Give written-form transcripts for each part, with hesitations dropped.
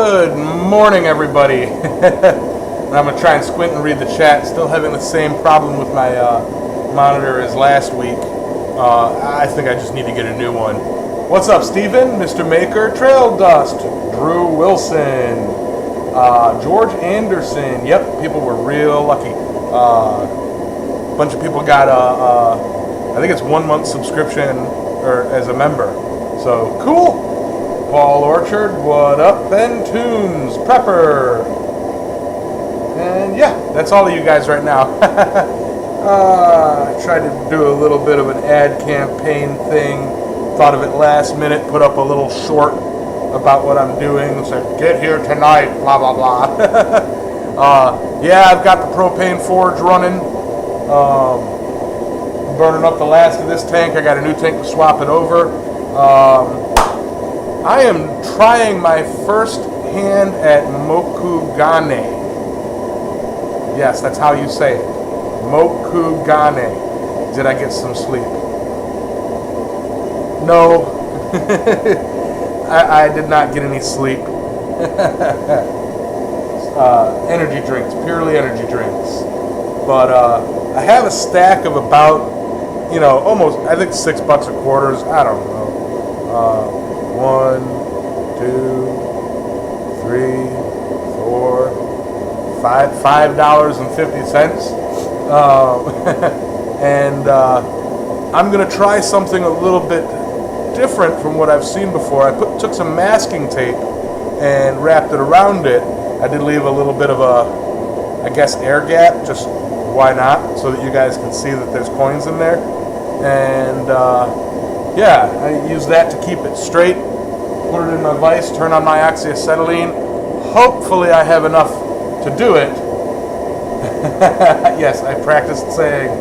Good morning, everybody. I'm going to try and squint and read the chat. Still having the same problem with my monitor as last week. I think I just need to get a new one. What's up, Steven? Mr. Maker, Trail Dust, Drew Wilson, George Anderson. Yep, people were real lucky. A bunch of people got I think it's 1 month subscription or as a member. So cool. Paul Orchard, what up? Ben Toons, Prepper. And yeah, that's all of you guys right now. I tried to do a little bit of an ad campaign thing. Thought of it last minute, put up a little short about what I'm doing. Said, get here tonight, blah, blah, blah. Yeah, I've got the propane forge running. Burning up the last of this tank. I got a new tank to swap it over. I am trying my first hand at Mokugane. Yes, that's how you say it. Mokugane. Did I get some sleep? No. I did not get any sleep. Energy drinks, purely energy drinks. But I have a stack of about, almost, I think $6 a quarters. I don't know. 1, 2, 3, 4, $5.50. And I'm going to try something a little bit different from what I've seen before. I took some masking tape and wrapped it around it. I did leave a little bit of a, I guess, air gap, just why not, so that you guys can see that there's coins in there. And yeah, I use that to keep it straight, put it in my vise, turn on my oxyacetylene. Hopefully I have enough to do it. Yes, I practiced saying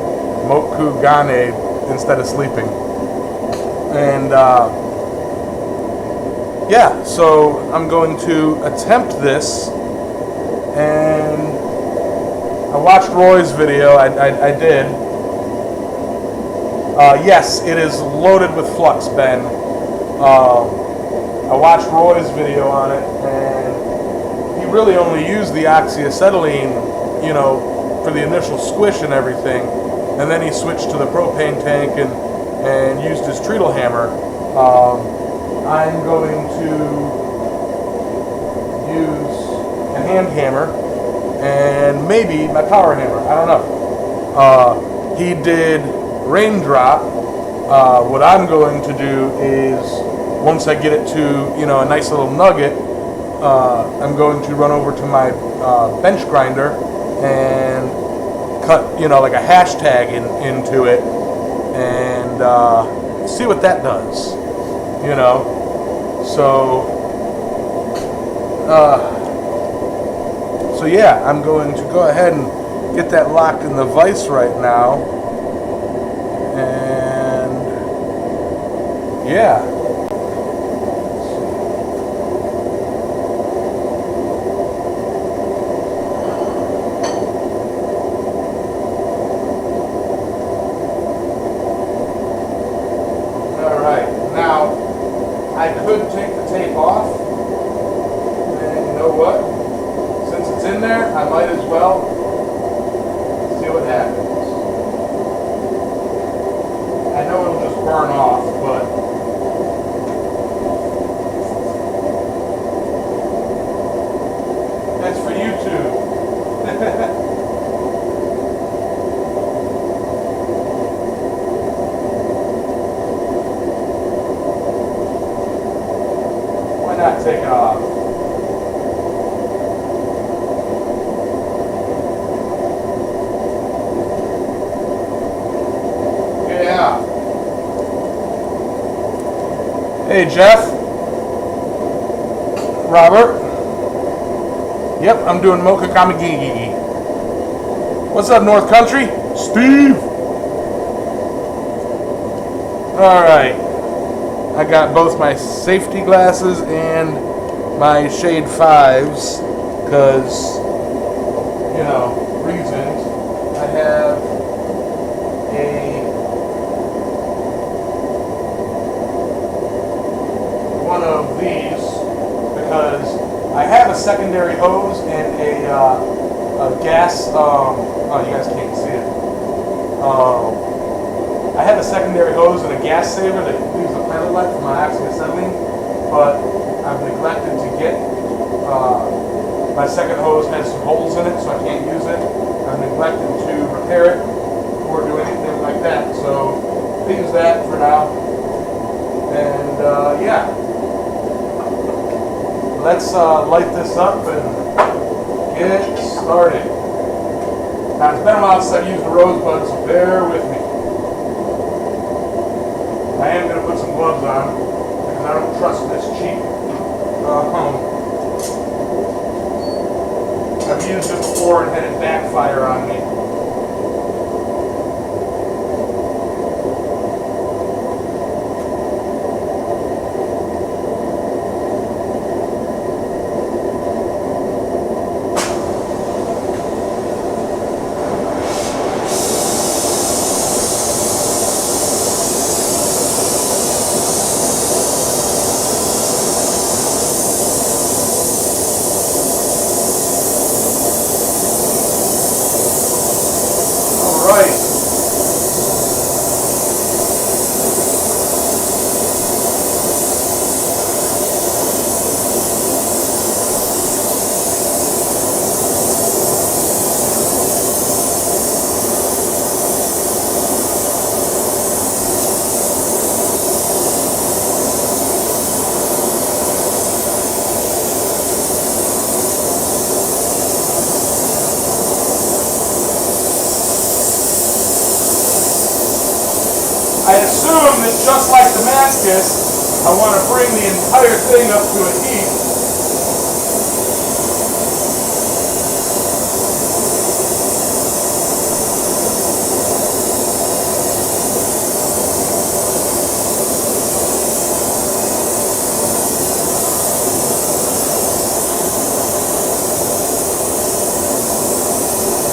Mokugane instead of sleeping. And yeah, so I'm going to attempt this. And I watched Roy's video. I did. Yes, it is loaded with flux, Ben. I watched Roy's video on it, and he really only used the oxyacetylene, for the initial squish and everything, and then he switched to the propane tank and used his treadle hammer. I'm going to use a hand hammer and maybe my power hammer. I don't know. He did raindrop. What I'm going to do is, once I get it to a nice little nugget, I'm going to run over to my bench grinder and cut like a hashtag into it and see what that does. So yeah, I'm going to go ahead and get that locked in the vise right now. And yeah. All right. Now, I could take the tape off. And you know what? Since it's in there, I might as well see what happens. I know it'll just burn off, but that's for YouTube. Why not take it off? Hey, Jeff. Robert. Yep, I'm doing Mokugane. What's up, North Country? Steve. All right. I got both my safety glasses and my shade 5s because, reasons. I have one of these because I have a secondary hose and a gas. Oh, you guys can't see it. I have a secondary hose and a gas saver that leaves the pedal light for my oxyacetylene, but I've neglected to get. My second hose has some holes in it, so I can't use it. I've neglected to repair it or do anything like that, so leave that for now. And yeah, let's light this up and get started. Now it's been a while since I've used the rosebud, so bear with me. I am going to put some gloves on because I don't trust this cheap. I've used it before and had it backfire on me. I assume that just like Damascus, I want to bring the entire thing up to a heat.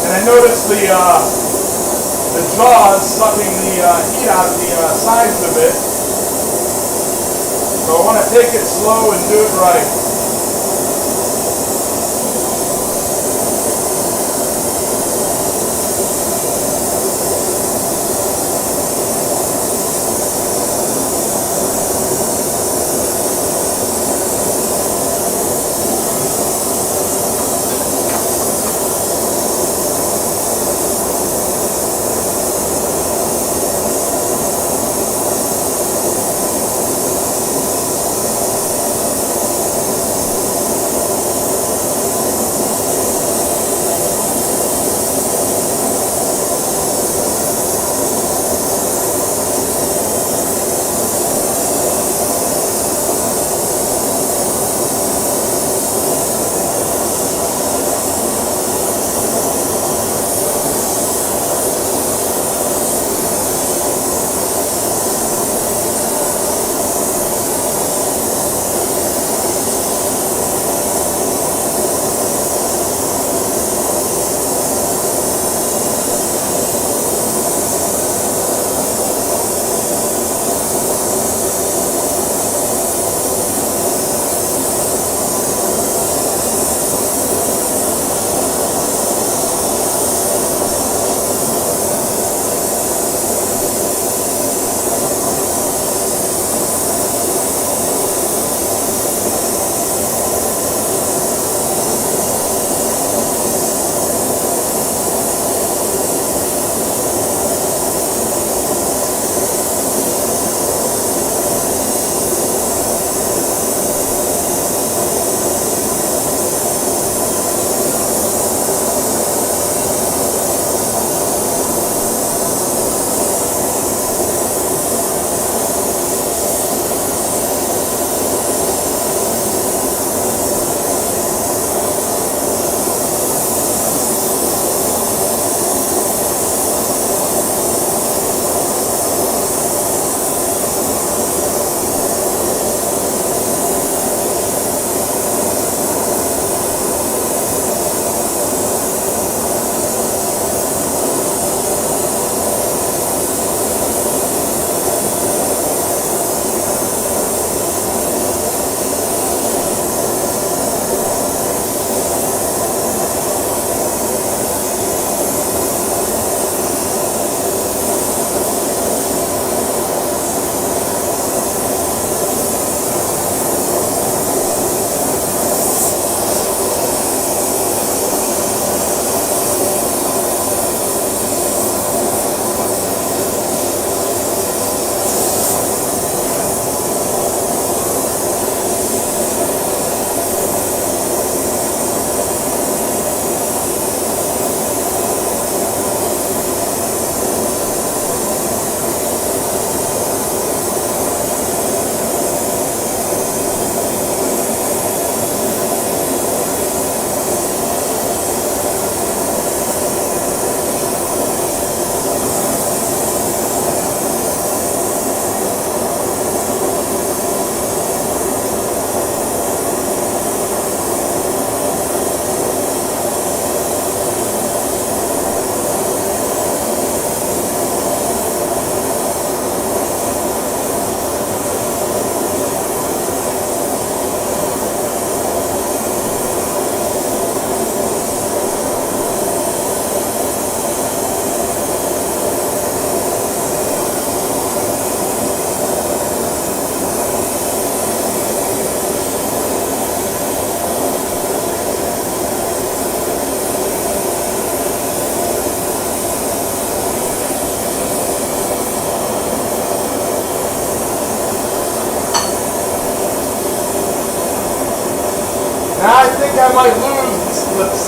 And I noticed the jaws sucking the heat out of the sides of it. So I want to take it slow and do it right.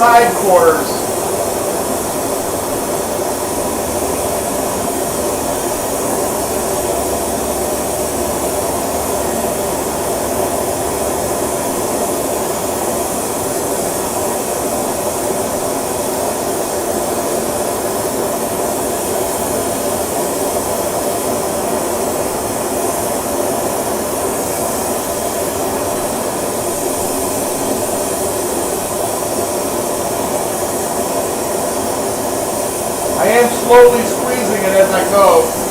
side quarters. I am slowly squeezing it as I go.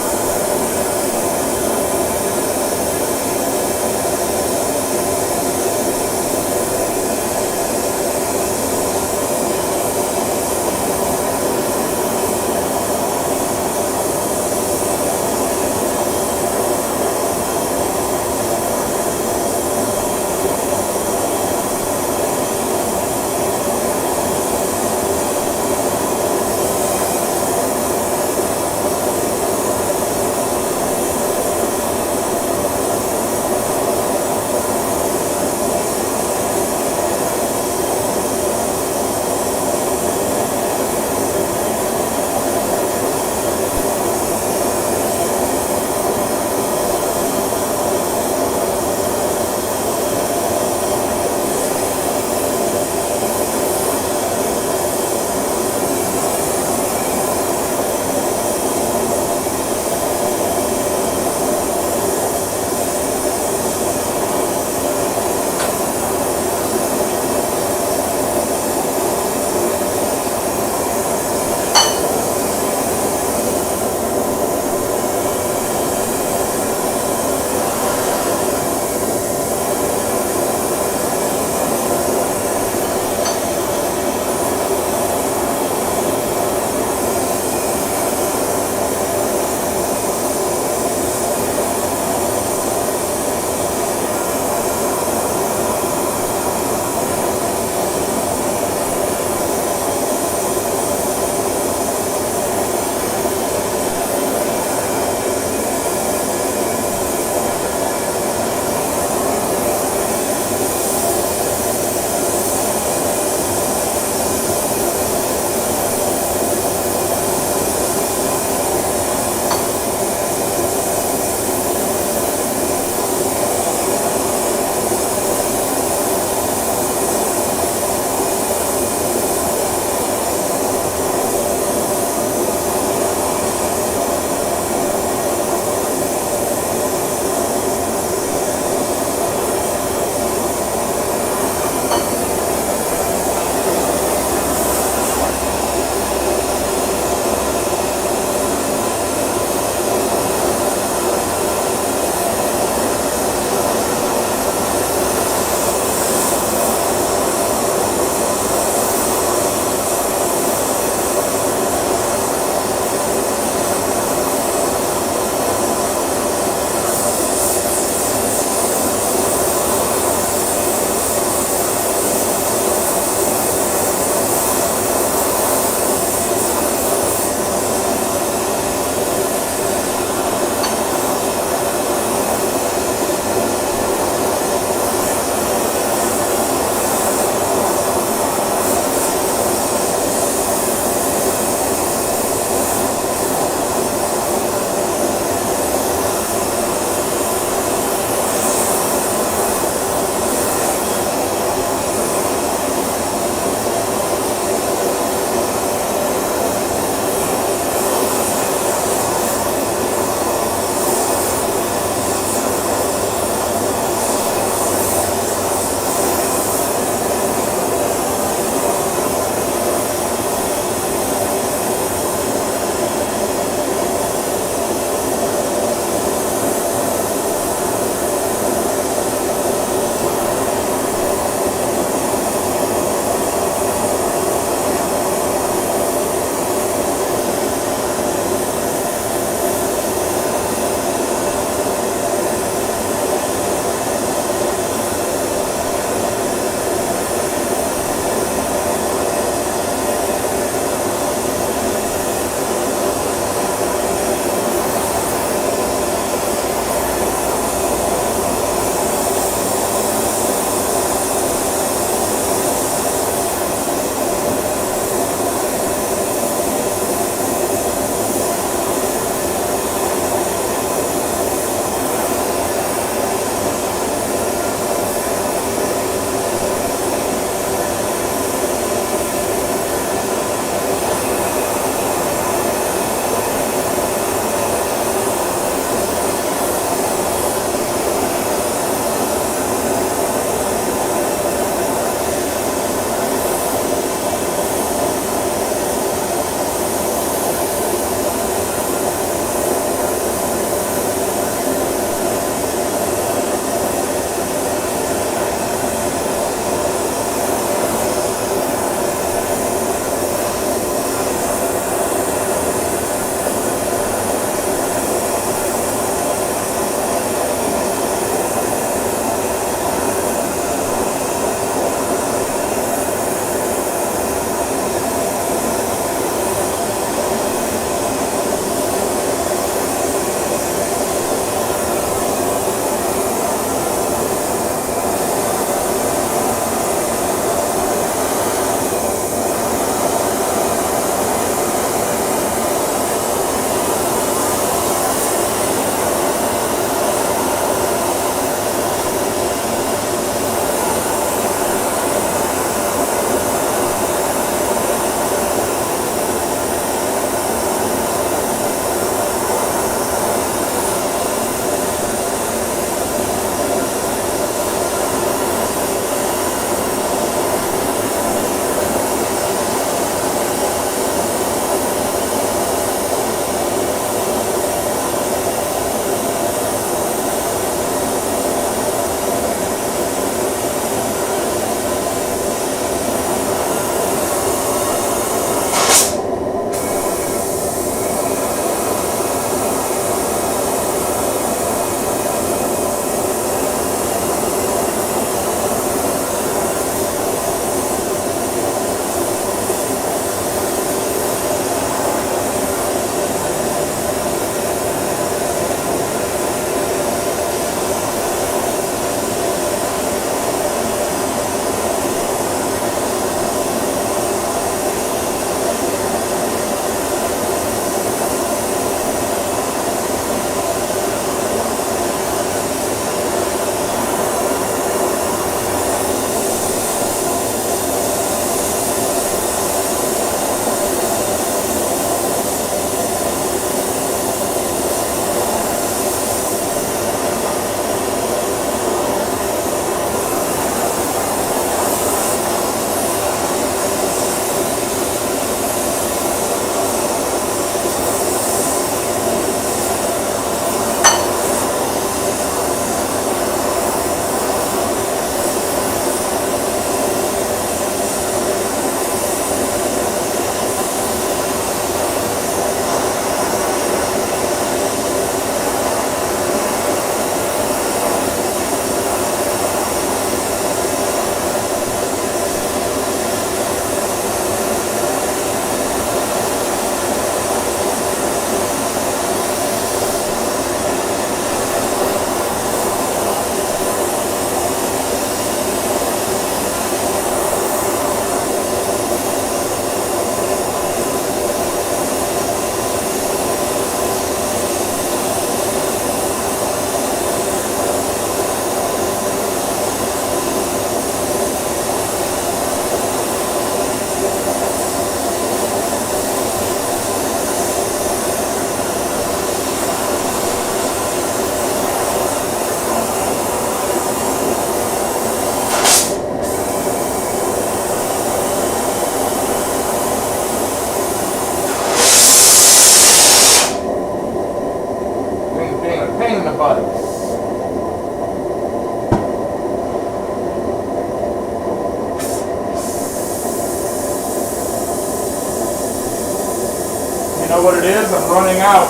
know what it is? I'm running out.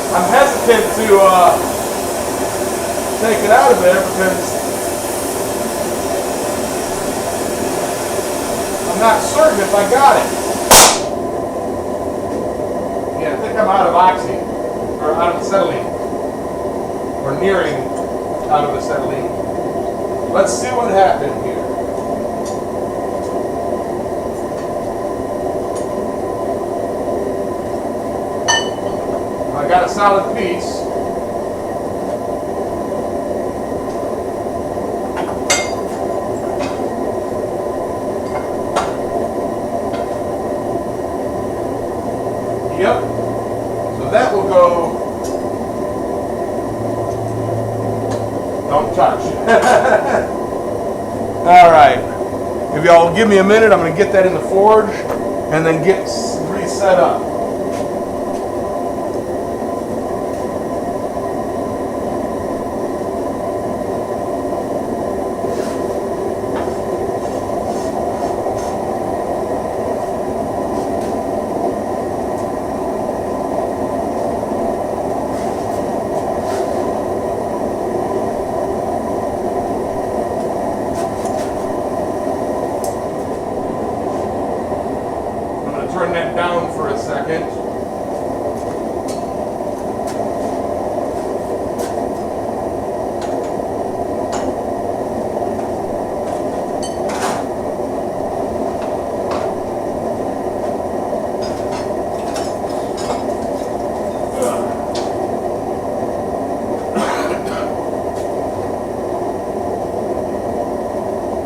I'm hesitant to take it out of there because I'm not certain if I got it. Yeah, I think I'm out of oxy, or out of acetylene, or nearing out of acetylene. Let's see what happened here. I got a solid piece. Yep. So that will go. Don't touch. All right. If y'all give me a minute, I'm going to get that in the forge and then get reset up. Turn that down for a second.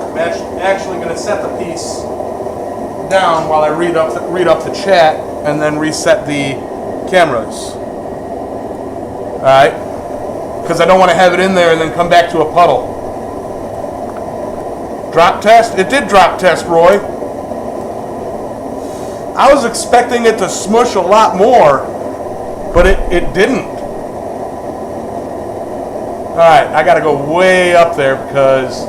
I'm actually going to set the piece down while I read up the chat and then reset the cameras. All right, because I don't want to have it in there and then come back to a puddle. Drop test? It did drop test, Roy. I was expecting it to smush a lot more, but it didn't. All right, I got to go way up there because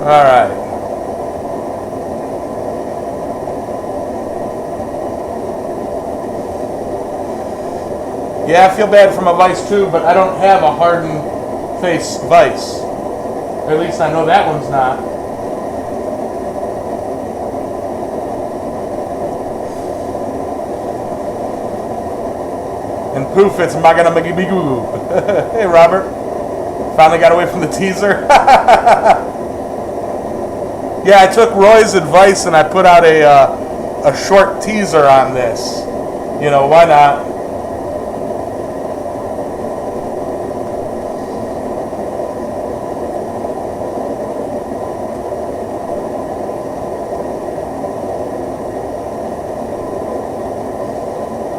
all right. Yeah, I feel bad for my vise too, but I don't have a hardened face vise. Or at least I know that one's not. And poof, it's Magana Magibigoo. Hey, Robert. Finally got away from the teaser. Yeah, I took Roy's advice and I put out a short teaser on this. You know, why not?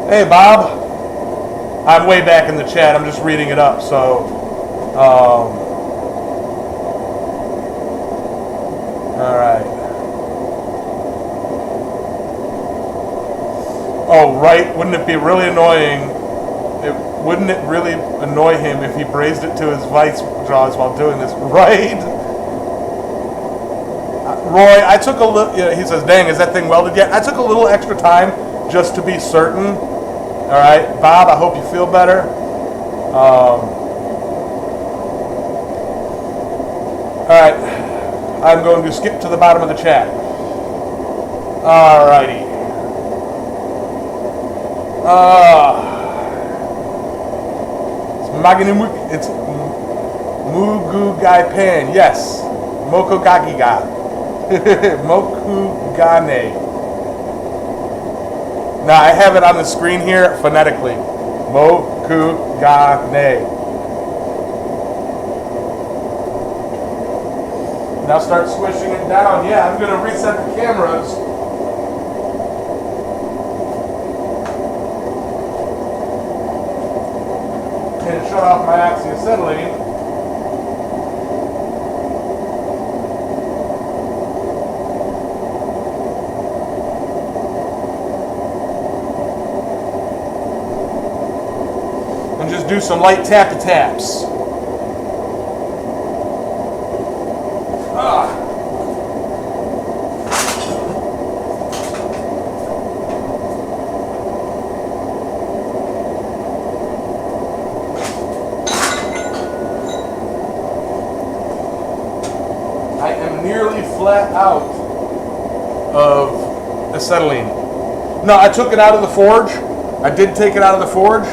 Hey, Bob. I'm way back in the chat. I'm just reading it up, so... Alright. Oh, right. Wouldn't it be really annoying? Wouldn't it really annoy him if he braised it to his vice jaws while doing this? Right? Roy, I took a little... You know, he says, dang, is that thing welded yet? I took a little extra time just to be certain. Alright. Bob, I hope you feel better. Alright. I'm going to skip to the bottom of the chat. Alrighty. It's Mokugane. Yes. Mokugane. Mokugane. Now I have it on the screen here phonetically. Mokugane. Now start swishing it down. Yeah, I'm going to reset the cameras. And shut off my oxyacetylene. And just do some light tap-to-taps. I am nearly flat out of acetylene. No, I took it out of the forge. I did take it out of the forge.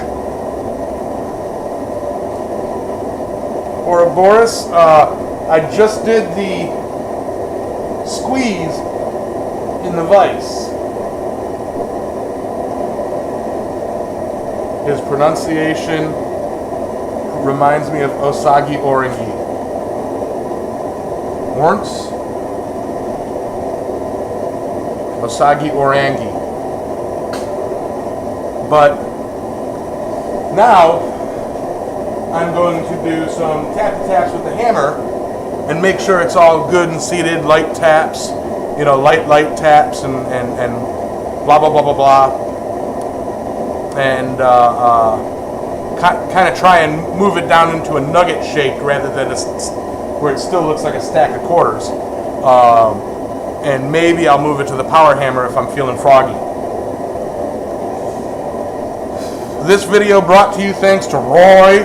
Ouroboros, I just did the squeeze in the vise. His pronunciation reminds me of Osagi Orangi. Orns? Osagi Orangi. But now I'm going to do some tap-taps with the hammer and make sure it's all good and seated, light taps, you know, light taps and blah, blah, blah, blah, blah. And kind of try and move it down into a nugget shape rather than where it still looks like a stack of quarters. And maybe I'll move it to the power hammer if I'm feeling froggy. This video brought to you thanks to Roy,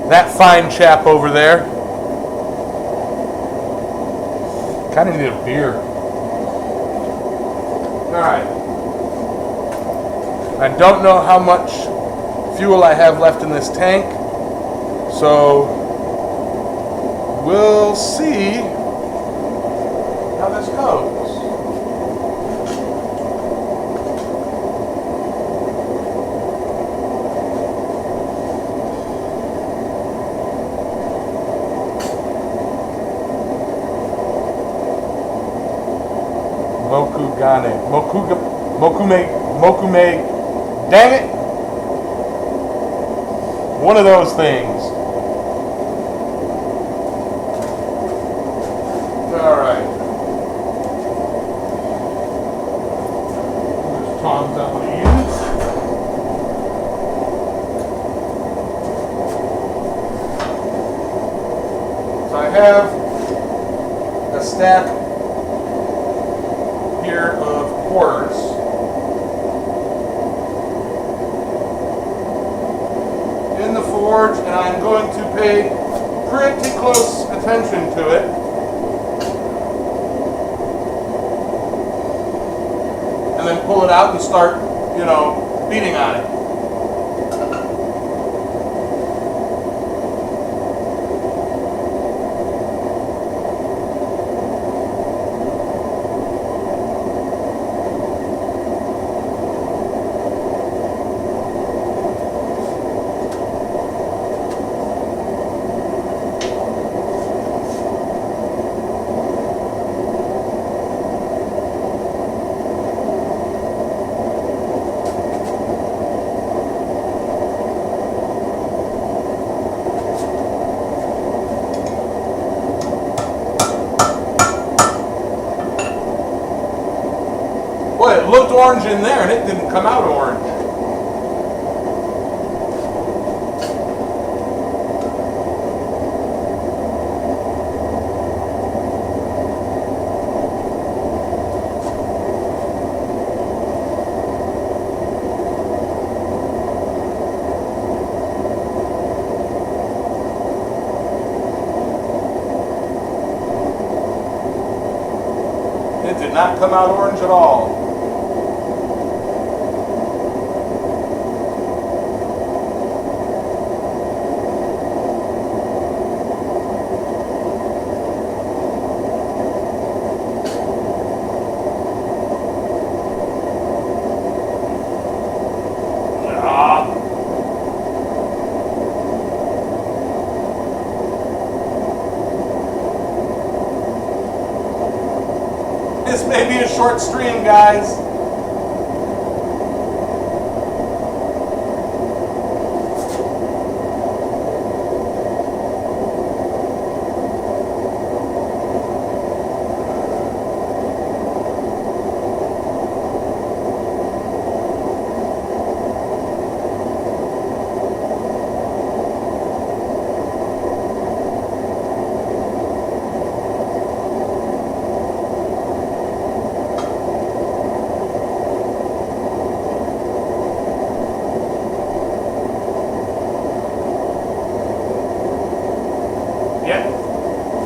that fine chap over there. Kind of need a beer. Alright. I don't know how much fuel I have left in this tank, so we'll see how this goes. Mokugane. Mokume. Dang it! One of those things. Alright. There's tongs I'm going to use. So I have a stack here of quarters. In the forge, and I'm going to pay pretty close attention to it. And then pull it out and start, you know, beating on it. Boy, it looked orange in there and it didn't come out orange. It did not come out orange at all. may be a short stream, guys.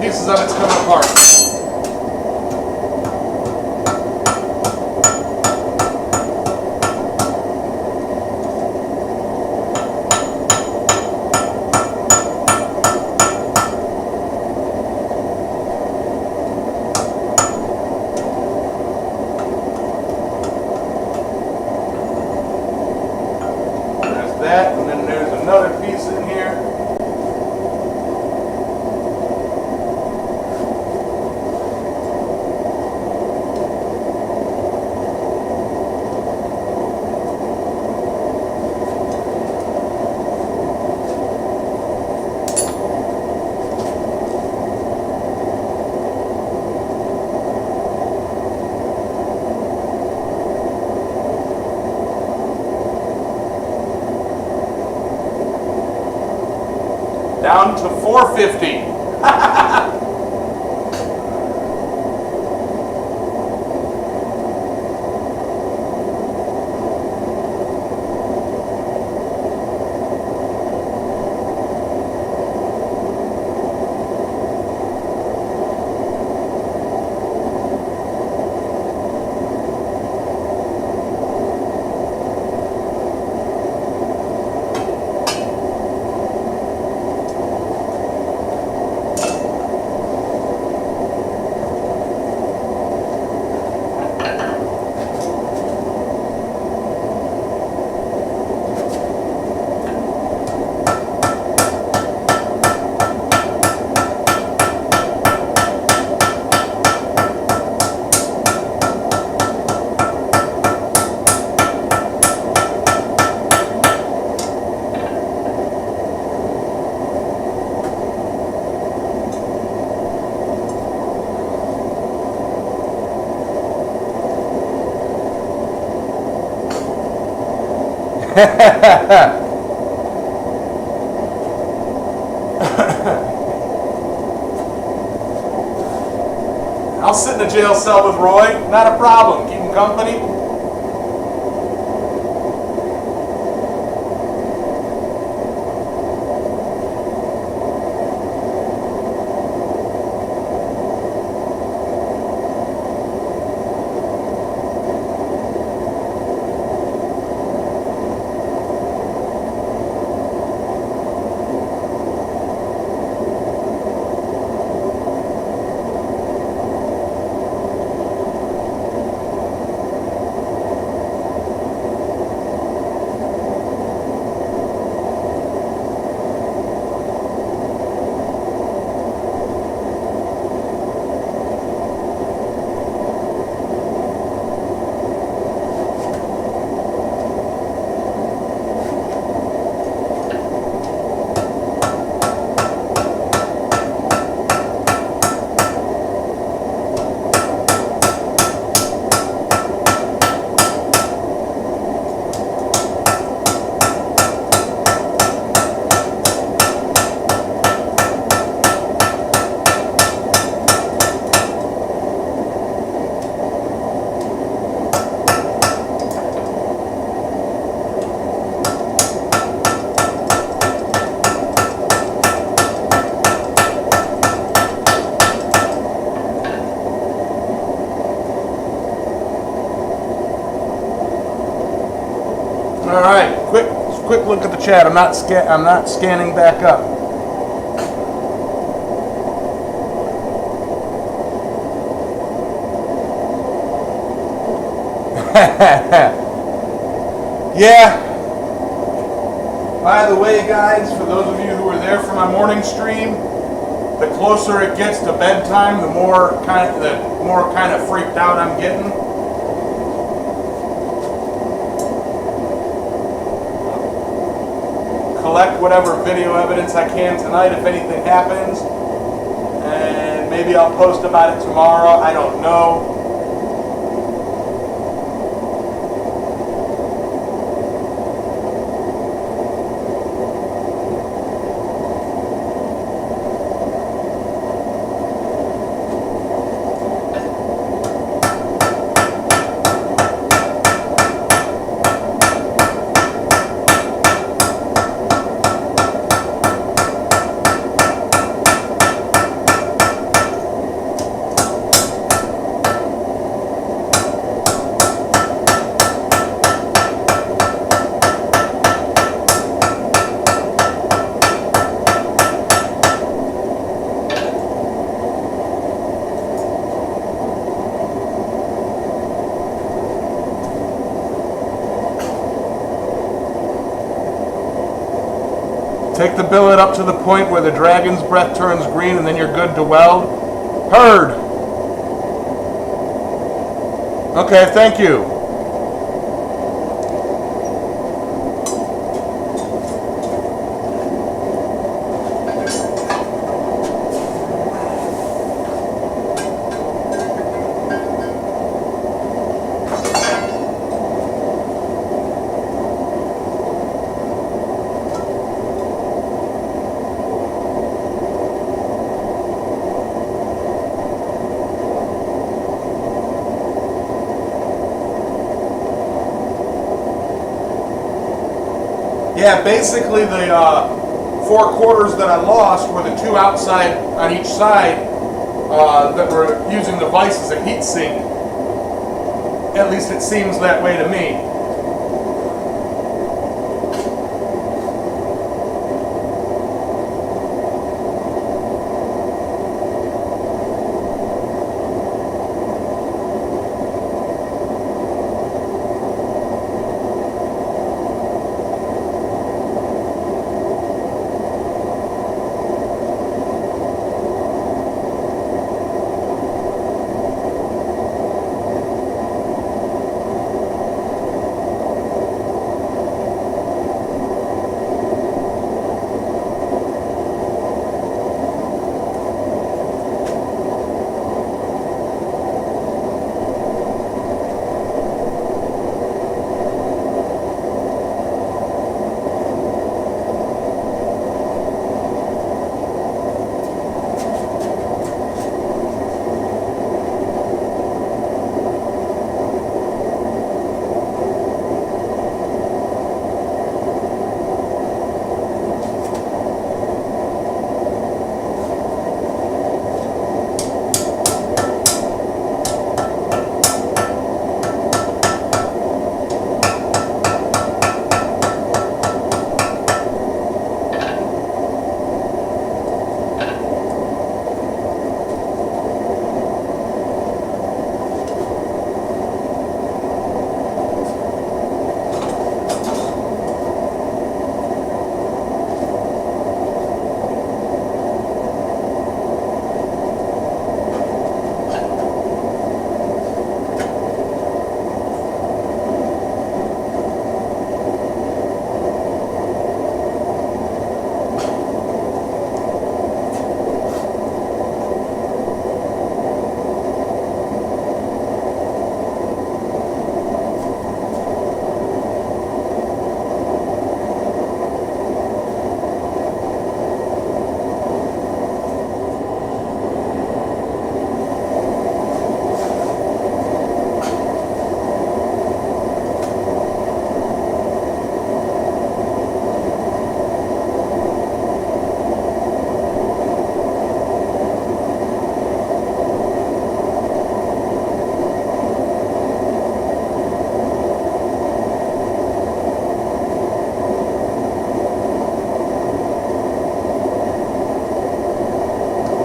Pieces of it's coming apart. There's that, and then there's another piece in here. Down to 450. I'll sit in a jail cell with Roy, not a problem. Keep him company. All right, quick look at the chat. I'm not scanning back up. Yeah. By the way, guys, for those of you who were there for my morning stream, the closer it gets to bedtime, the more kind of freaked out I'm getting. Collect whatever video evidence I can tonight if anything happens, and maybe I'll post about it tomorrow. I don't know. Take the billet up to the point where the dragon's breath turns green, and then you're good to weld. Heard. Okay, thank you. Yeah, basically the 4 quarters that I lost were the 2 outside on each side that were using the vise as a heat sink. At least it seems that way to me.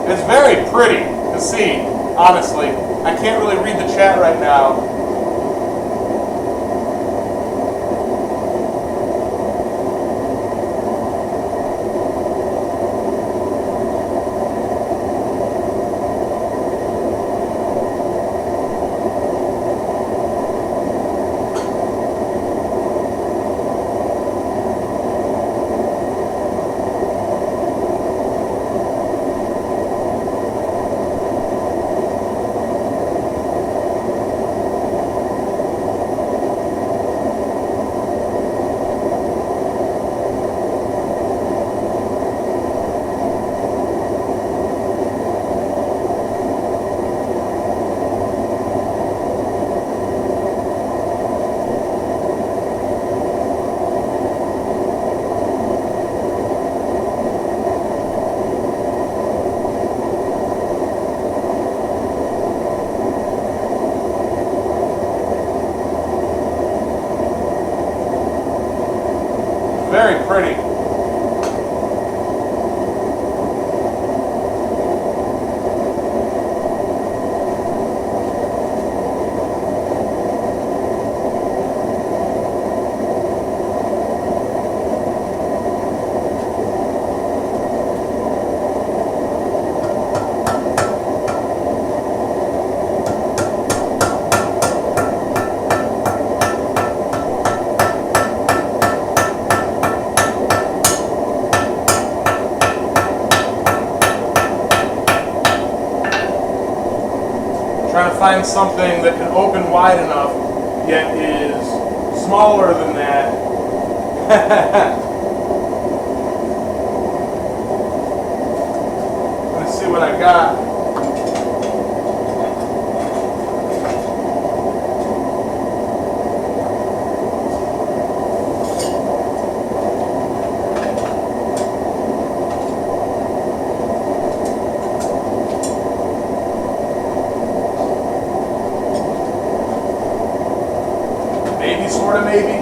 It's very pretty to see, honestly. I can't really read the chat right now. Very pretty. Trying to find something that can open wide enough, yet is smaller than that. Let's see what I got. Sort of, maybe.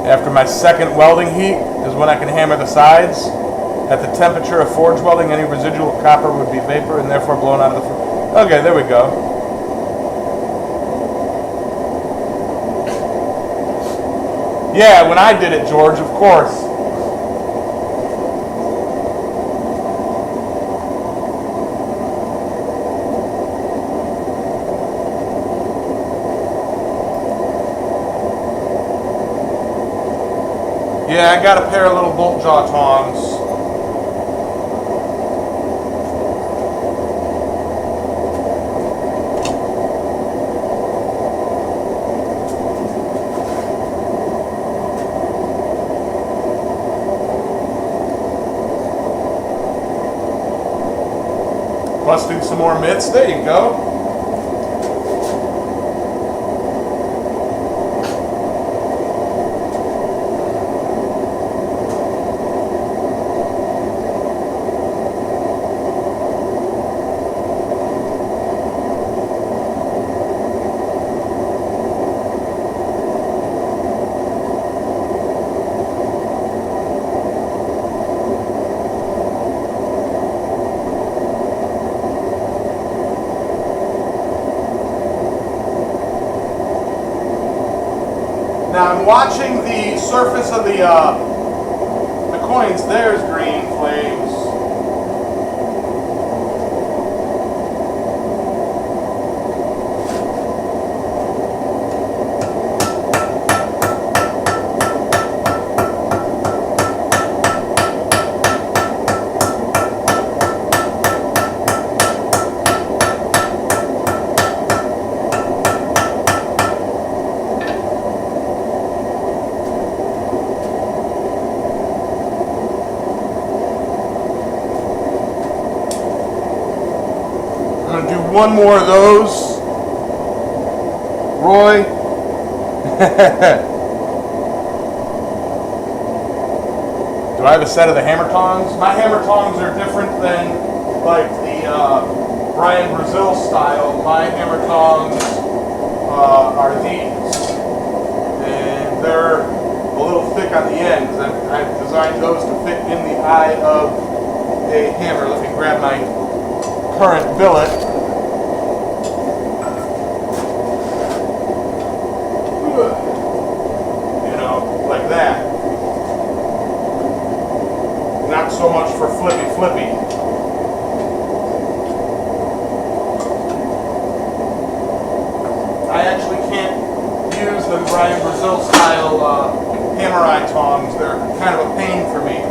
After my second welding heat is when I can hammer the sides. At the temperature of forge welding, any residual copper would be vapor and therefore blown out of the forge. Okay, there we go. Yeah, when I did it, George, of course. Yeah, I got a pair of little bolt jaw tongs. Busting some more mitts. There you go. Now I'm watching the surface of the coins. There's green flames. I'm going to do one more of those. Roy. Do I have a set of the hammer tongs? My hammer tongs are different than like the Brian Brazil style. My hammer tongs are these. And they're a little thick on the ends. I've designed those to fit in the eye of a hammer. Let me grab my current billet. You know, like that. Not so much for flippy. I actually can't use the Brian Brazil style hammer eye tongs. They're kind of a pain for me.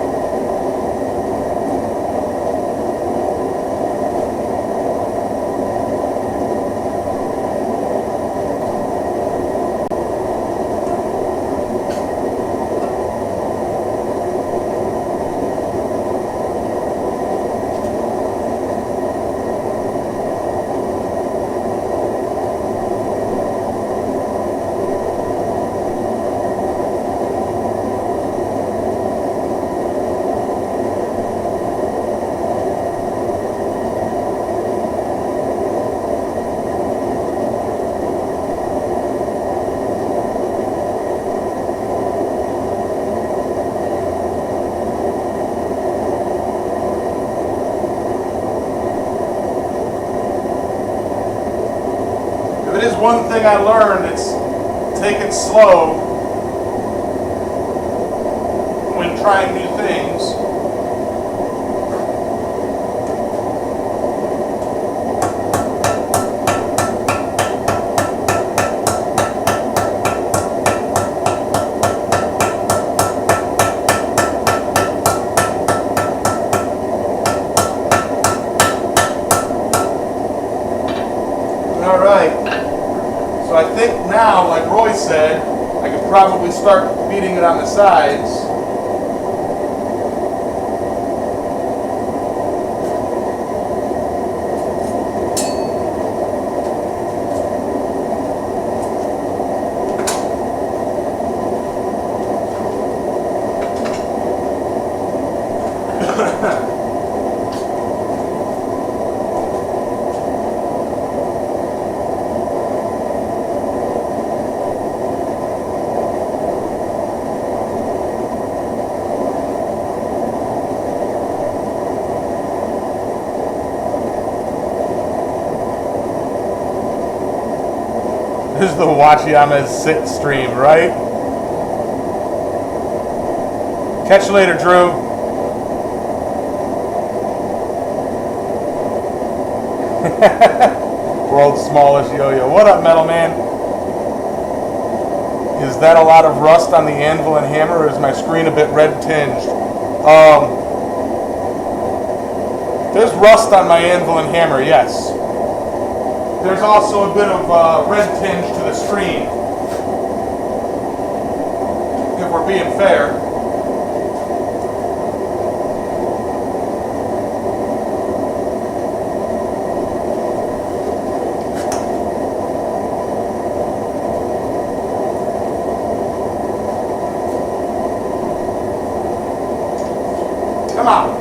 is one thing I learned. It's take it slow when trying new things. All right. So I think now, like Roy said, I could probably start beating it on the sides. This is the Watch Yamez sit stream, right? Catch you later, Drew. World's smallest yo-yo. What up, Metal Man? Is that a lot of rust on the anvil and hammer, or is my screen a bit red tinged? There's rust on my anvil and hammer, yes. There's also a bit of red tinge to the screen, if we're being fair. Come on.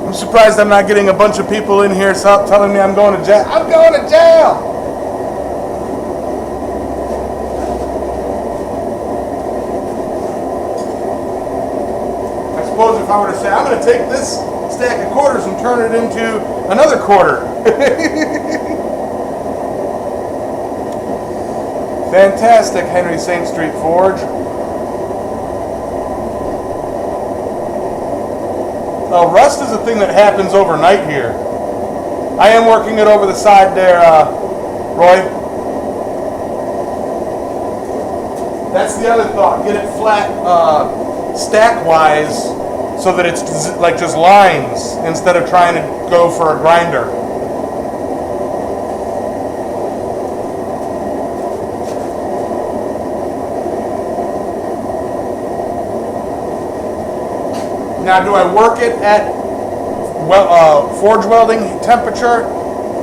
I'm surprised I'm not getting a bunch of people in here telling me I'm going to jail. I'm going to jail! I suppose if I were to say, I'm going to take this stack of quarters and turn it into another quarter. Fantastic, Henry St. Street Forge. Rust is a thing that happens overnight here. I am working it over the side there, Roy. That's the other thought. Get it flat, stack-wise, so that it's like just lines instead of trying to go for a grinder. Now, do I work it at forge welding temperature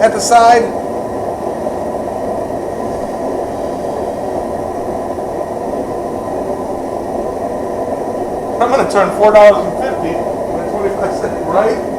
at the side? I'm going to turn $4.50 into 25 cents, right?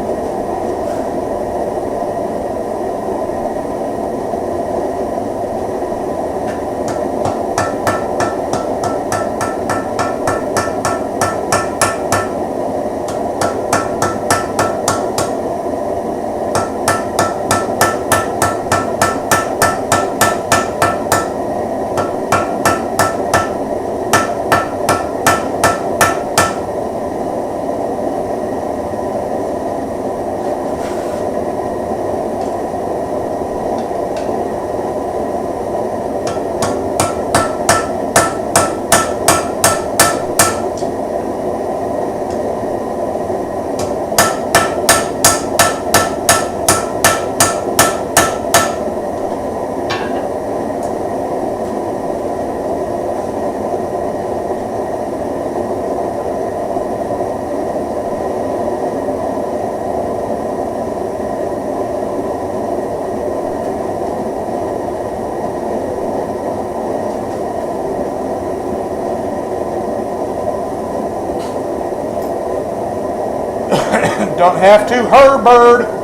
Don't have to. Her bird.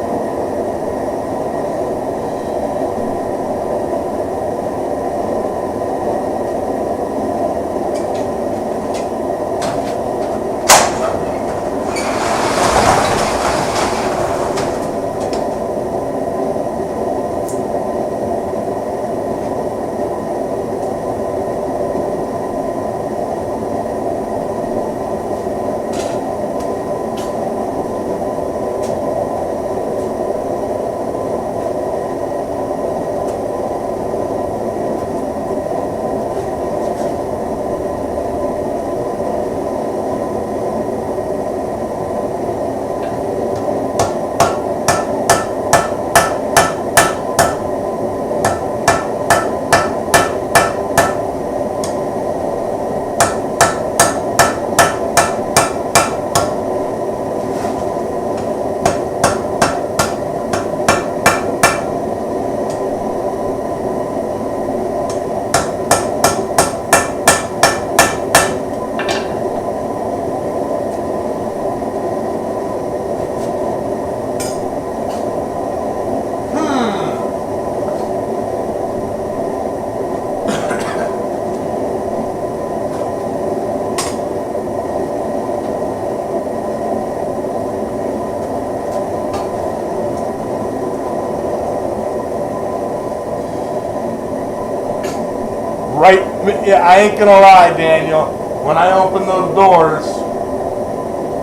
Right, yeah, I ain't gonna lie, Daniel. When I opened those doors,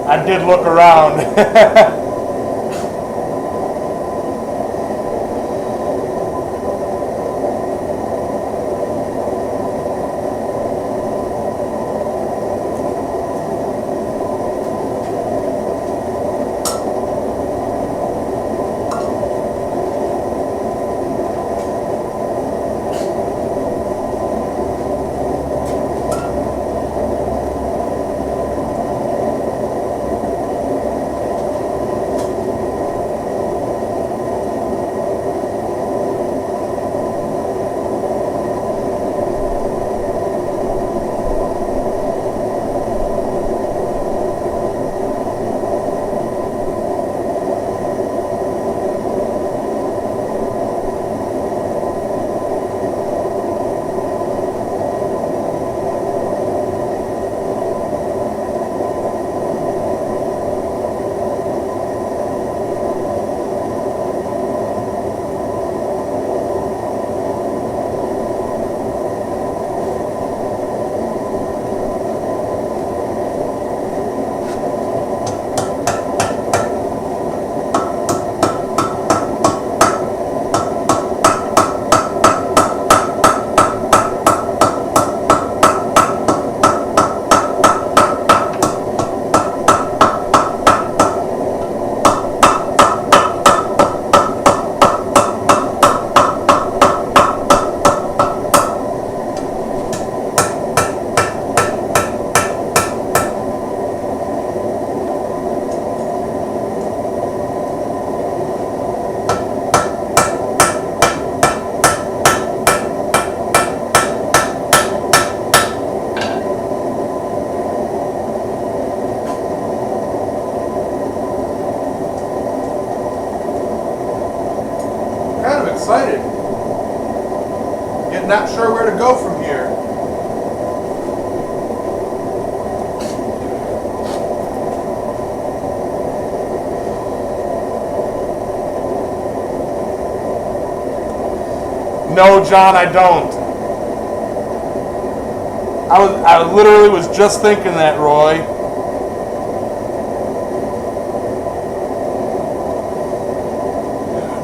I did look around. Excited. Yet not sure where to go from here. No, John, I don't. I literally was just thinking that, Roy.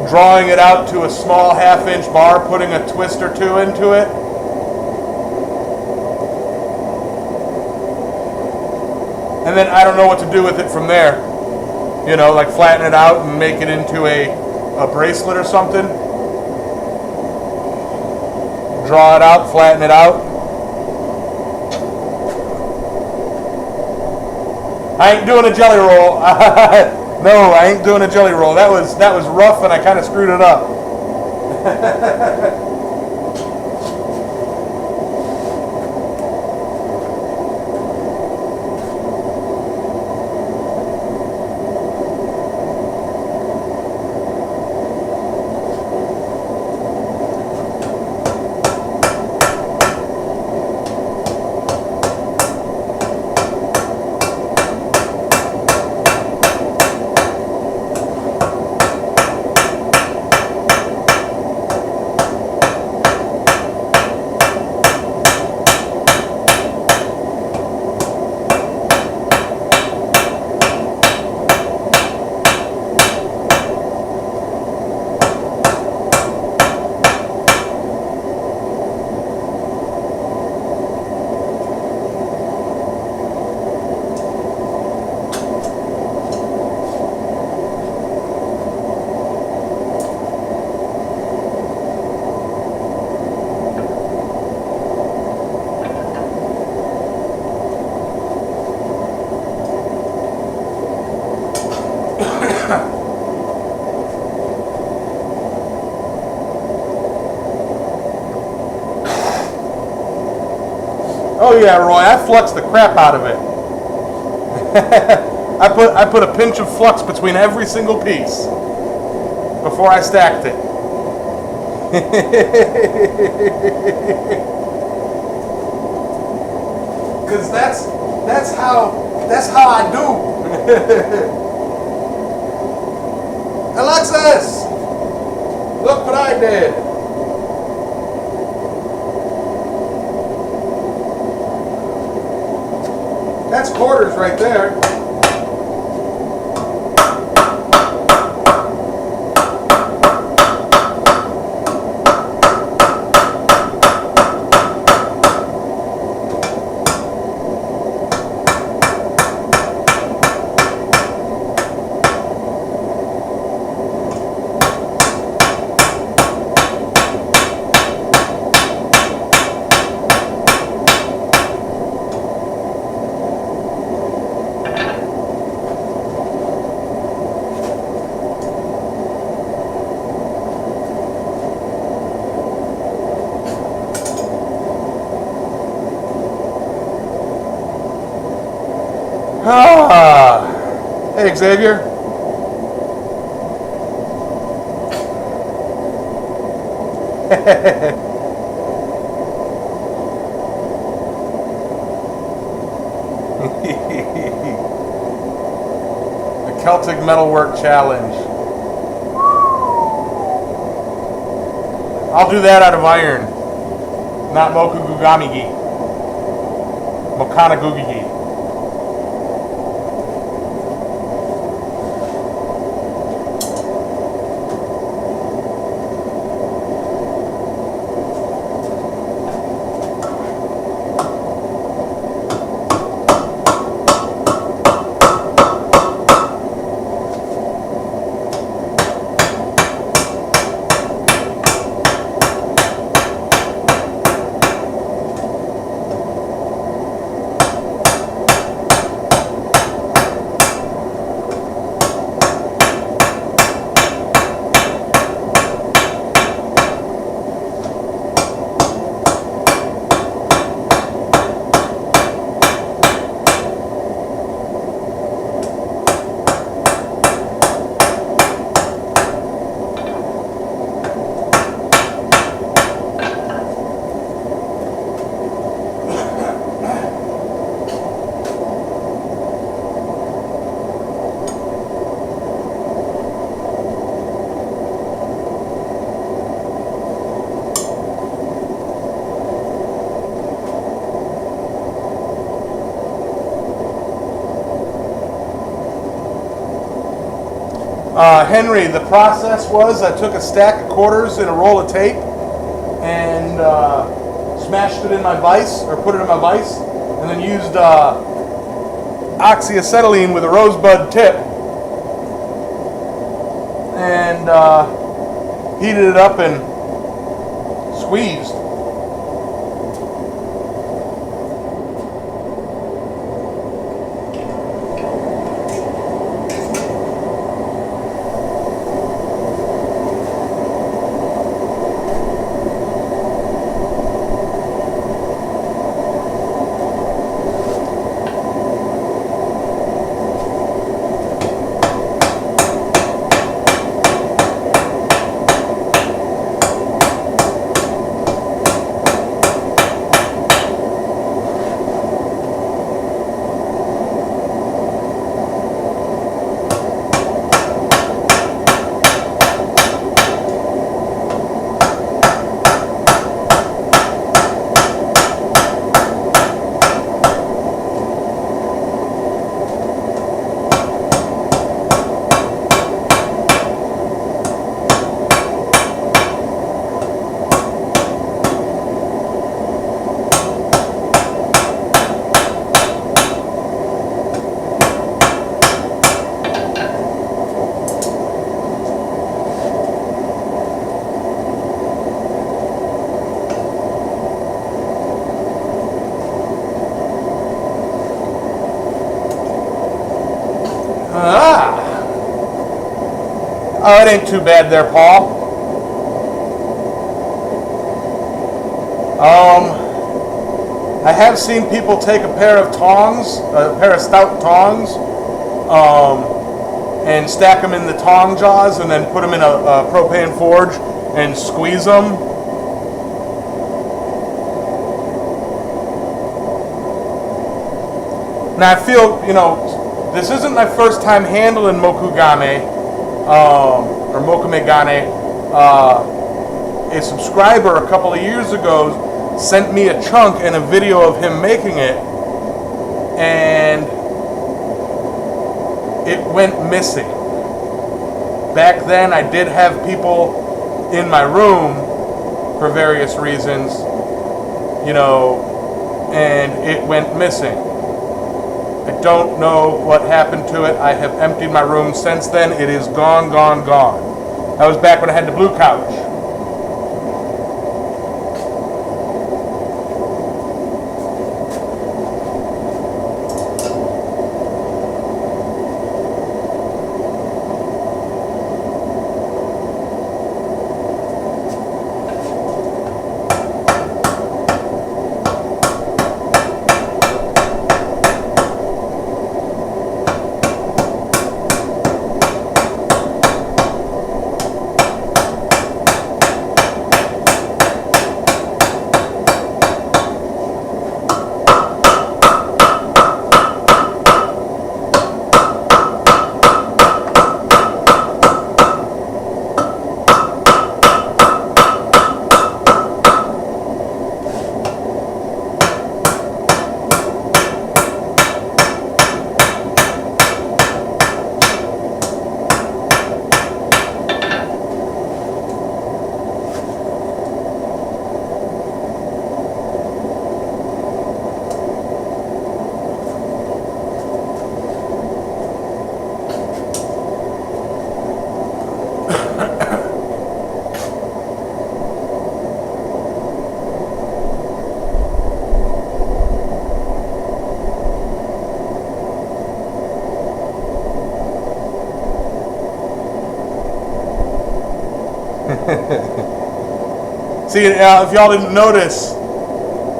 Drawing it out to a small half-inch bar, putting a twist or two into it. And then I don't know what to do with it from there. You know, like flatten it out and make it into a bracelet or something. Draw it out, flatten it out. I ain't doing a jelly roll. No, I ain't doing a jelly roll. That was rough, and I kind of screwed it up. Oh yeah, Roy, I fluxed the crap out of it. I put a pinch of flux between every single piece before I stacked it. Cause that's how I do. Alexis, look what I did. That's quarters right there. Hey, Xavier. The Celtic Metalwork Challenge. I'll do that out of iron, not Mokugane. Mokugane. Henry, the process was I took a stack of quarters and a roll of tape and smashed it in my vise, or put it in my vise, and then used oxyacetylene with a rosebud tip and heated it up and squeezed. Oh, it ain't too bad there, Paul. I have seen people take a pair of tongs, a pair of stout tongs, and stack them in the tong jaws and then put them in a propane forge and squeeze them. Now I feel, this isn't my first time handling Mokugane, or Mokugane. A subscriber a couple of years ago sent me a chunk and a video of him making it, and it went missing. Back then I did have people in my room for various reasons, and it went missing. I don't know what happened to it. I have emptied my room since then. It is gone, gone, gone. That was back when I had the blue couch. See, if y'all didn't notice,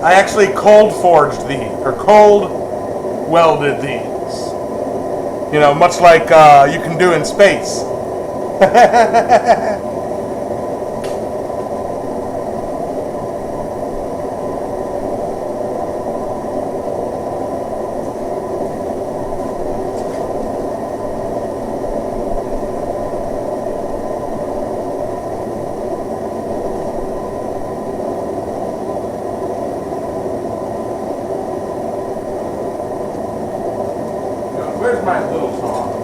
I actually cold forged these, or cold welded these. Much like you can do in space. Where's my little song?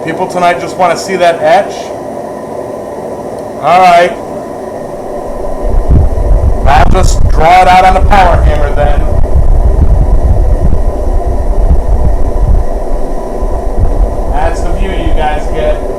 People tonight just want to see that etch. Alright. I'll just draw it out on the power hammer then. That's the view you guys get.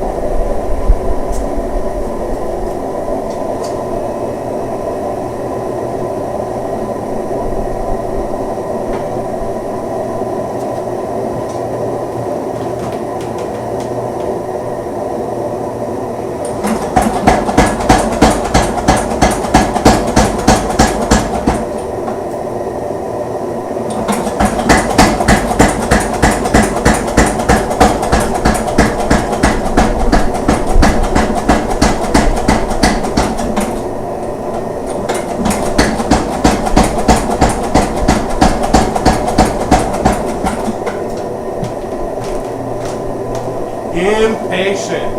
Impatient.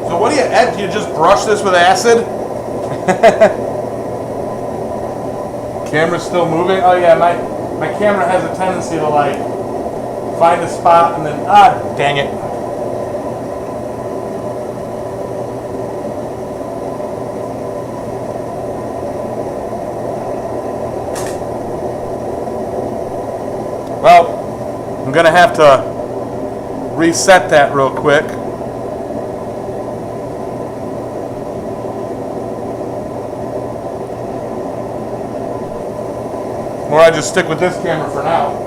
So what do you add? Do you just brush this with acid? Camera's still moving? Oh yeah, my camera has a tendency to like find a spot and then dang it. Well, I'm gonna have to reset that real quick. Or I just stick with this camera for now.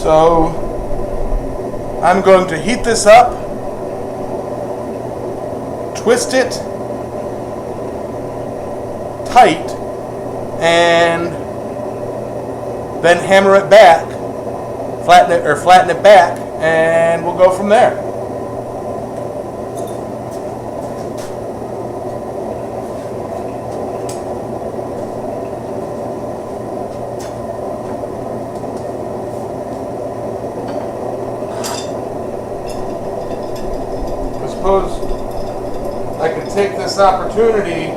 So I'm going to heat this up, twist it tight, and then hammer it back, flatten it back, and we'll go from there. I could take this opportunity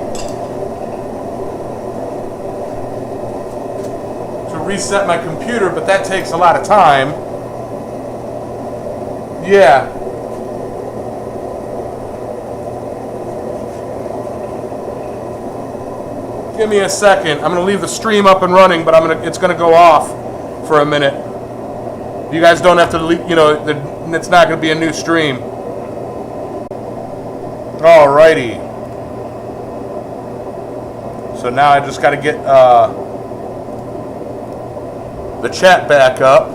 to reset my computer, but that takes a lot of time. Yeah. Give me a second. I'm going to leave the stream up and running, but it's going to go off for a minute. You guys don't have to, it's not going to be a new stream. Alrighty. So now I just got to get the chat back up.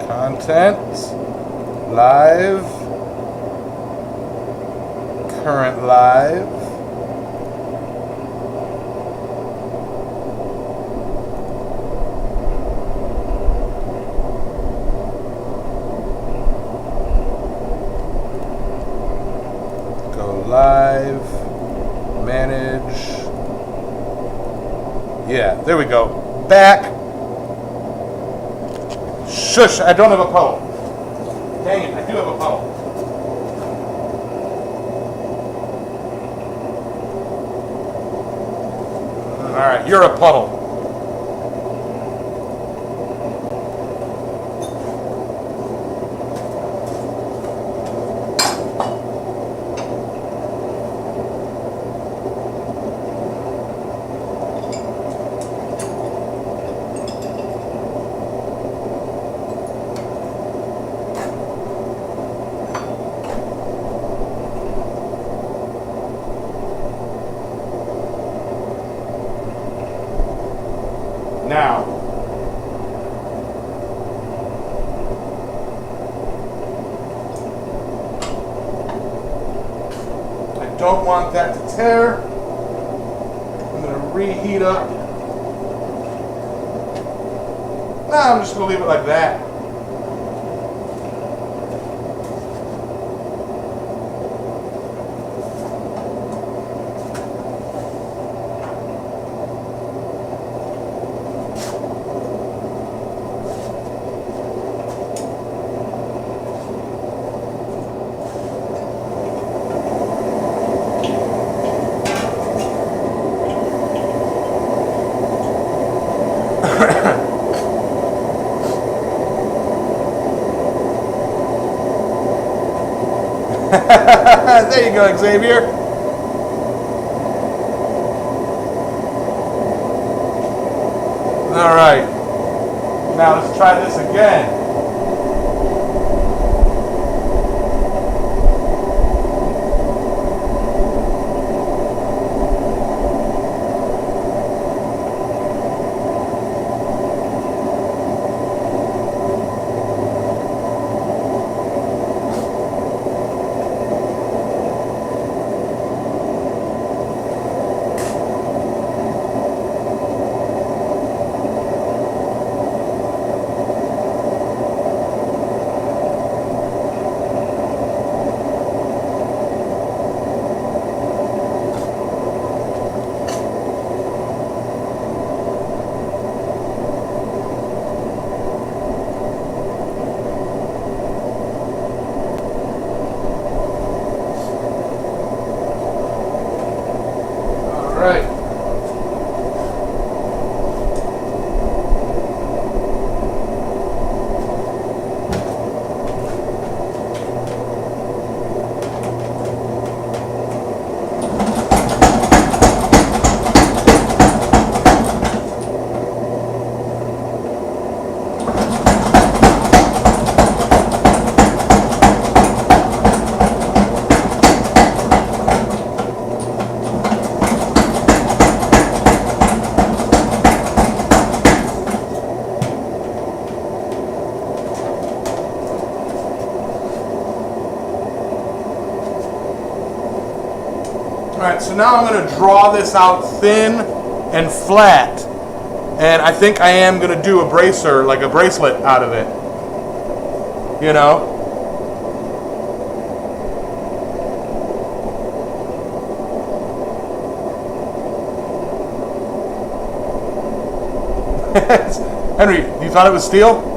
Content, live, current live. Go live. Manage. Yeah, there we go. Back. Shush, I don't have a puddle. Dang it, I do have a puddle. Alright, you're a puddle. Now, I don't want that to tear. I'm going to reheat up. Nah, I'm just going to leave it like that. There you go, Xavier. All right. Now let's try this again. Alright, so now I'm going to draw this out thin and flat. And I think I am going to do a bracer, like a bracelet out of it. You know? Henry, you thought it was steel?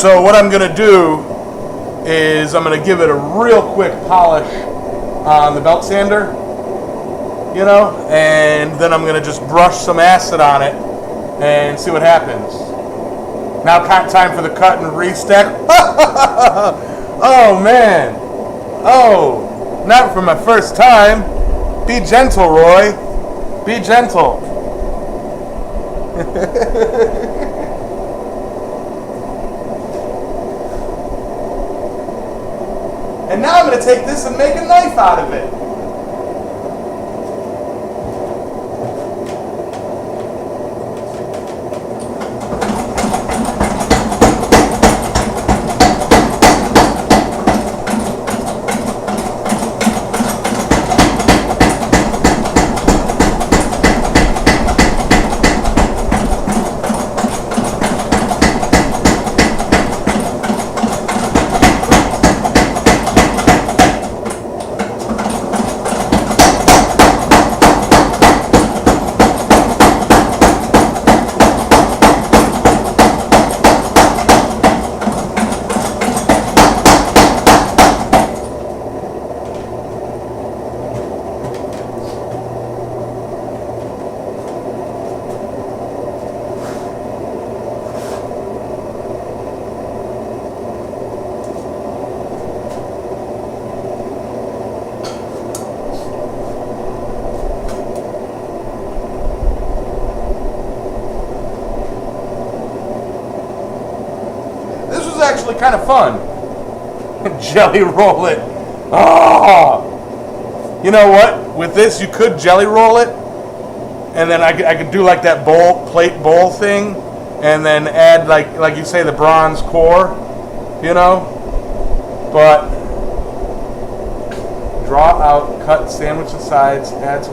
So what I'm going to do is I'm going to give it a real quick polish on the belt sander, you know, and then I'm going to just brush some acid on it and see what happens. Now time for the cut and restack. Oh man. Oh, not for my first time. Be gentle, Roy. Be gentle. And now I'm going to take this and make a knife out of it. Actually kind of fun. Jelly roll it. Oh! You know what? With this, you could jelly roll it, and then I could do like that plate bowl thing, and then add like you say the bronze core, you know. But draw out, cut, sandwich the sides, add.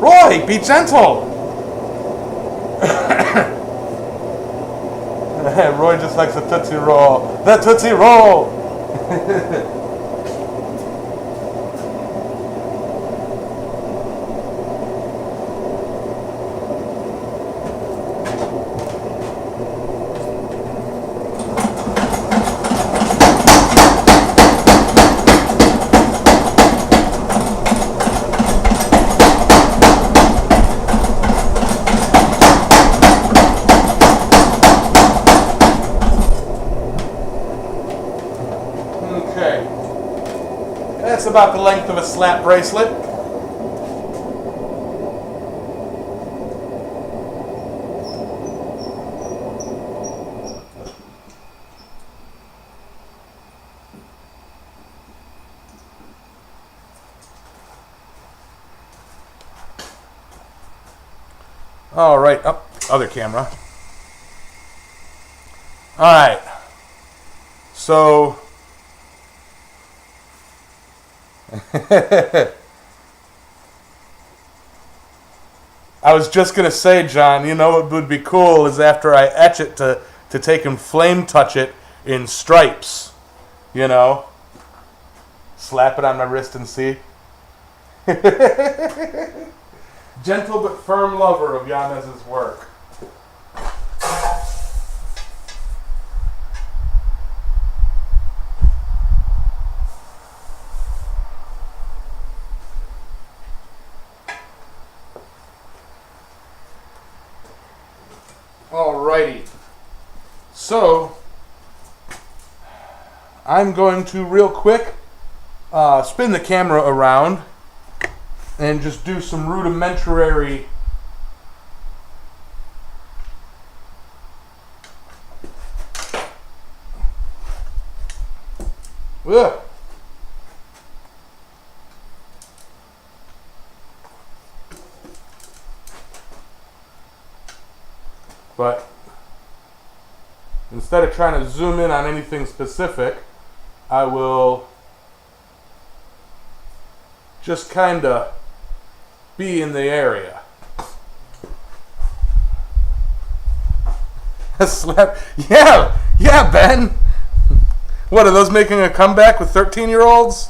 Roy, be gentle. Roy just likes a Tootsie Roll. The Tootsie Roll! That's about the length of a slap bracelet. All right, up other camera. All right, so. I was just gonna say, John, you know what would be cool is after I etch it to take and flame touch it in stripes, you know, slap it on my wrist and see. Gentle but firm lover of Yamez's work. Alrighty, so I'm going to real quick spin the camera around and just do some rudimentary ugh. But instead of trying to zoom in on anything specific, I will just kind of be in the area. A slap. Yeah, Ben. What, are those making a comeback with 13-year-olds?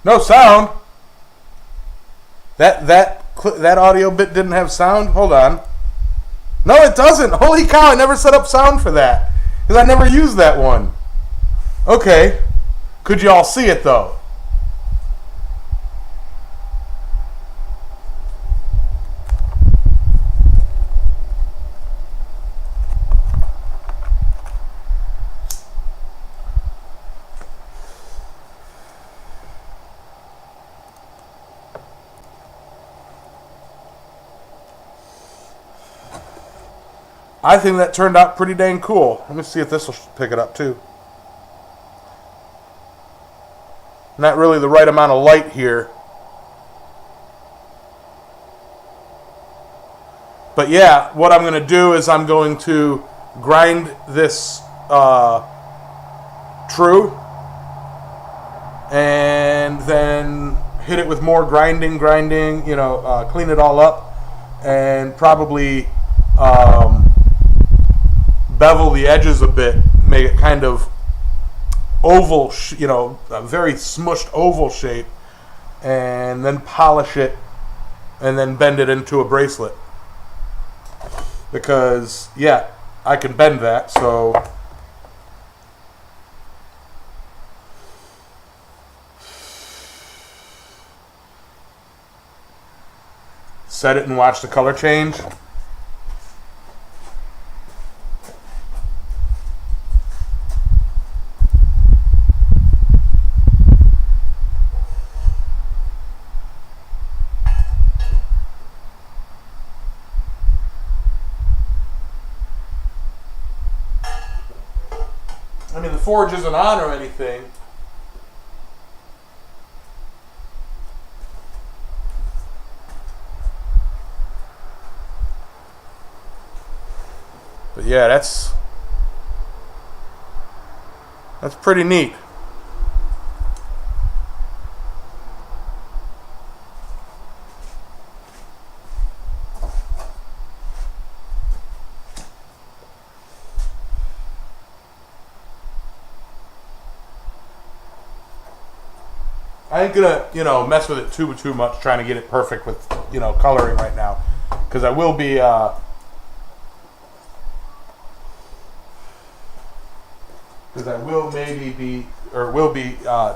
No sound. That audio bit didn't have sound. Hold on. No, it doesn't. Holy cow! I never set up sound for that because I never used that one. Okay. Could you all see it though? I think that turned out pretty dang cool. Let me see if this will pick it up too. Not really the right amount of light here. But yeah, what I'm going to do is I'm going to grind this true. And then hit it with more grinding, clean it all up. And probably bevel the edges a bit, make it kind of oval, a very smushed oval shape, and then polish it, and then bend it into a bracelet. Because, yeah, I can bend that, so set it and watch the color change. I mean, the forge isn't on or anything. But yeah, that's pretty neat. I ain't gonna, mess with it too much, trying to get it perfect with, coloring right now, because I will be,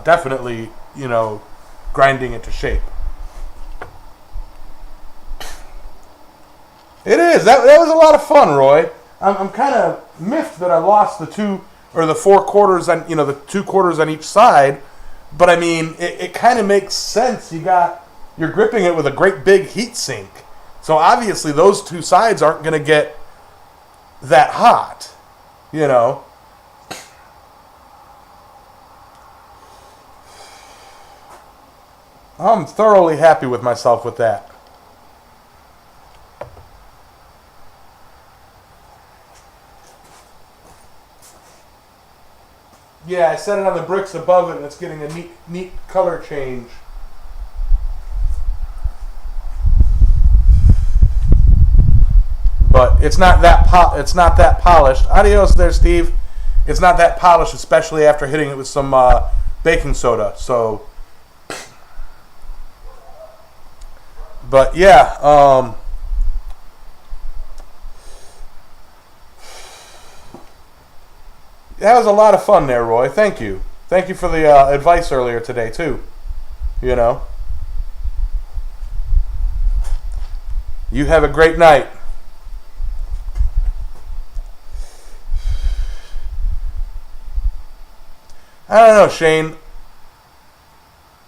definitely, grinding it to shape. It is. That was a lot of fun, Roy. I'm kind of miffed that I lost the 4 quarters on, the 2 quarters on each side. But I mean, it kind of makes sense. You're gripping it with a great big heat sink. So obviously those 2 sides aren't going to get that hot, I'm thoroughly happy with myself with that. Yeah, I set it on the bricks above it, and it's getting a neat color change. But it's not that polished. Adios there, Steve. It's not that polished, especially after hitting it with some baking soda. So, but yeah, that was a lot of fun there, Roy. Thank you. Thank you for the advice earlier today, too. You have a great night. I don't know, Shane.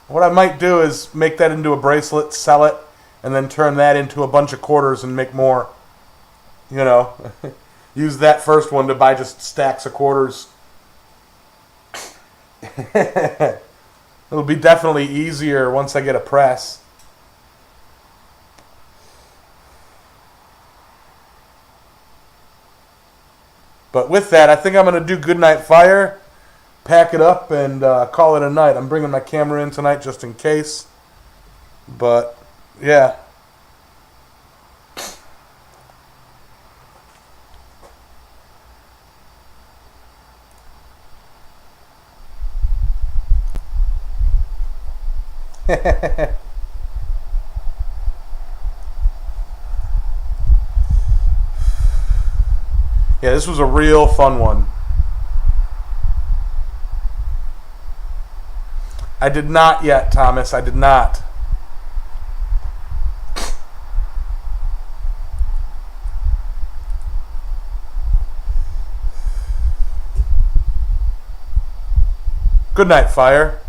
What I might do is make that into a bracelet, sell it, and then turn that into a bunch of quarters and make more. Use that first one to buy just stacks of quarters. It'll be definitely easier once I get a press. But with that, I think I'm going to do Goodnight Fire, pack it up, and call it a night. I'm bringing my camera in tonight just in case. But, yeah. Yeah, this was a real fun one. I did not yet, Thomas. I did not. Good night, fire.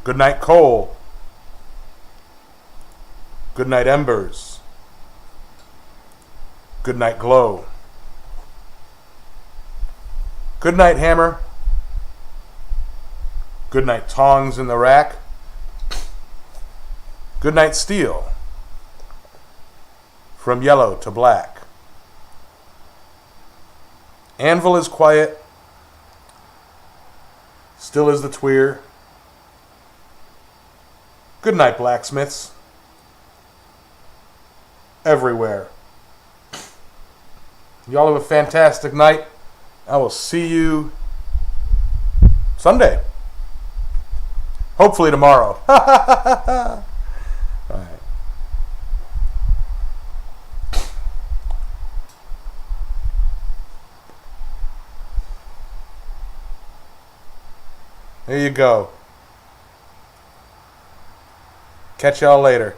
Good night, coal. Good night, embers. Good night, glow. Good night, hammer. Good night, tongs in the rack. Good night, steel. From yellow to black. Anvil is quiet. Still is the tweer. Good night, blacksmiths. Everywhere. Y'all have a fantastic night. I will see you Sunday. Hopefully tomorrow. All right. There you go. Catch y'all later.